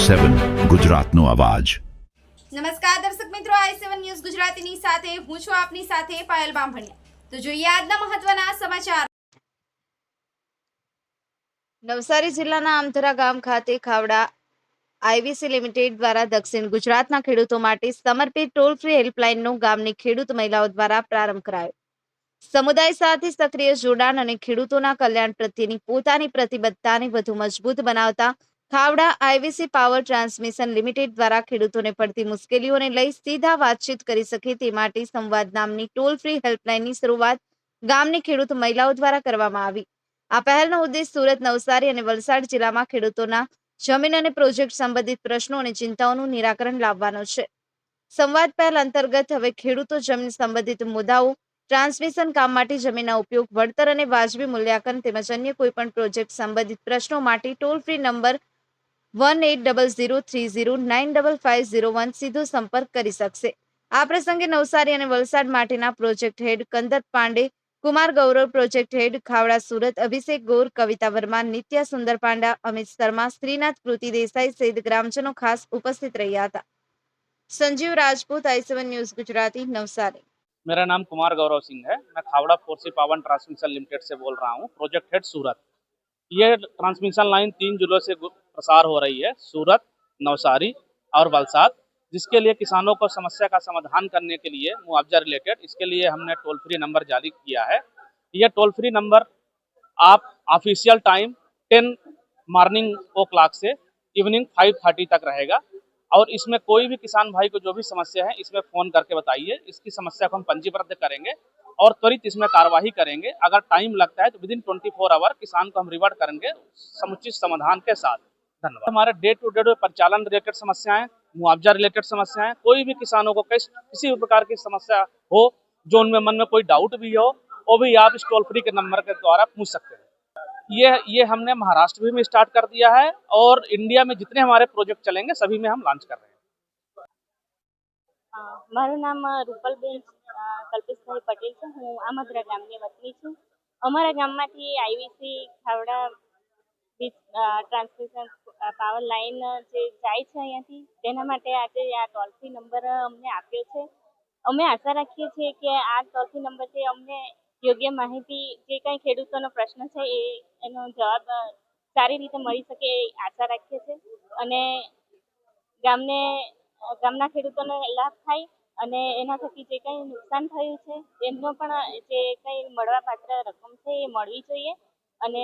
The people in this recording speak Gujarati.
i7 ગુજરાતનો અવાજ। નમસ્કાર દર્શક મિત્રો, i7 ન્યૂઝ ગુજરાતીની સાથે હું છું આપની સાથે પાયલ બામભણિયા। તો જોઈએ આજના મહત્વના સમાચાર। નવસારી જિલ્લાના આમથરા ગામ ખાતે ખાવડા આઈવીસી લિમિટેડ દ્વારા દક્ષિણ ગુજરાતના ખેડૂતો માટે સમર્પિત ટોલ ફ્રી હેલ્પલાઇનનો ગામની ખેડૂત મહિલાઓ દ્વારા પ્રારંભ કરાયો। સમુદાય સાથે સક્રિય જોડાણ અને ખેડૂતોના કલ્યાણ પ્રત્યેની પોતાની પ્રતિબદ્ધતાને વધુ મજબૂત બનાવતા ખાવડા આઈવીસી પાવર ટ્રાન્સમિશન લિમિટેડ દ્વારા ખેડૂતોને પડતી મુશ્કેલીઓને લઈ સીધા વાતચીત કરી શકે તે માટે સંવાદ નામની ટોલ ફ્રી હેલ્પલાઇનની શરૂઆત ગામની ખેડૂત મહિલાઓ દ્વારા કરવામાં આવી। આ પહેલનો ઉદ્દેશ સુરત, નવસારી અને વલસાડ જિલ્લામાં ખેડૂતોના જમીન અને પ્રોજેક્ટ સંબંધિત પ્રશ્નો અને ચિંતાઓનું નિરાકરણ લાવવાનો છે। સંવાદ પહેલ અંતર્ગત હવે ખેડૂતો જમીન સંબંધિત મુદ્દાઓ, ટ્રાન્સમિશન કામ માટે જમીનના ઉપયોગ, વળતર અને વાજબી મૂલ્યાંકન તેમજ અન્ય કોઈપણ પ્રોજેક્ટ સંબંધિત પ્રશ્નો માટે ટોલ ફ્રી નંબર 1800309550 સીધો સંપર્ક કરી શકશે। આ પ્રસંગે નવસારી અને વલસાડ માટેના પ્રોજેક્ટ હેડ કંદર પાંડે, કુમાર ગૌરવ, પ્રોજેક્ટ હેડ ખાવડા સુરત અભિષેક ગૌર, કવિતા વર્મા, નિત્યા સુંદર પાંડા, અમિત શર્મા, શ્રીનાથ કૃતિ દેસાઈ સહિત ગ્રામજનો ખાસ ઉપસ્થિત રહ્યા હતા। Sanjeev Rajput, i7 news Gujarati, Navsari. मेरा नाम कुमार गौरव सिंह है। मैं खावड़ा फोर्सी पावन ट्रांसमिशन लिमिटेड से बोल रहा हूँ, प्रोजेक्ट हेड सूरत। ये ट्रांसमिशन लाइन 3 जिलों से प्रसार हो रही है, सूरत, नवसारी और वलसाड, जिसके लिए किसानों को समस्या का समाधान करने के लिए मुआवजा रिलेटेड इसके लिए हमने टोल फ्री नंबर जारी किया है। यह टोल फ्री नंबर आप ऑफिशियल टाइम 10 मॉर्निंग o'clock से इवनिंग 5:30 तक रहेगा और इसमें कोई भी किसान भाई को जो भी समस्या है इसमें फोन करके बताइए। इसकी समस्या को हम पंजीबद्ध करेंगे और त्वरित इसमें कार्यवाही करेंगे। अगर टाइम लगता है तो विदिन 24 आवर किसान को हम रिवर्ट करेंगे समुचित समाधान के साथ। धन्यवाद। हमारे डे टू डे परिचालन रिलेटेड समस्याएं, मुआवजा रिलेटेड समस्याएं, कोई भी किसानों को किसी भी प्रकार की समस्या हो, जो उनमें मन में कोई डाउट भी हो, वो भी आप इस टोल फ्री के नंबर के द्वारा पूछ सकते हैं। ये हमने महाराष्ट्र में स्टार्ट कर दिया है और इंडिया में जितने हमारे प्रोजेक्ट चलेंगे सभी में हम लॉन्च कर रहे हैं। મારું નામ રૂપલબેન કલ્પેશભાઈ પટેલ છે। હું આમદરા ગામની વતની છું। અમારા ગામમાંથી આઈવીસી ખાવડા ટ્રાન્સમિશન પાવર લાઈન જે જાય છે અહીંયાથી તેના માટે આજે આ ટોલ ફ્રી નંબર અમને આપ્યો છે। અમે આશા રાખીએ છીએ કે આ ટોલ ફ્રી નંબરથી અમને યોગ્ય માહિતી, જે કંઈ ખેડૂતોનો પ્રશ્ન છે એનો જવાબ સારી રીતે મળી શકે એ આશા રાખીએ છીએ અને ગામના ખેડૂતોને લાભ થાય અને એના થકી જે કંઈ નુકસાન થયું છે એમનો પણ જે કંઈ મળવાપાત્ર રકમ છે એ મળવી જોઈએ અને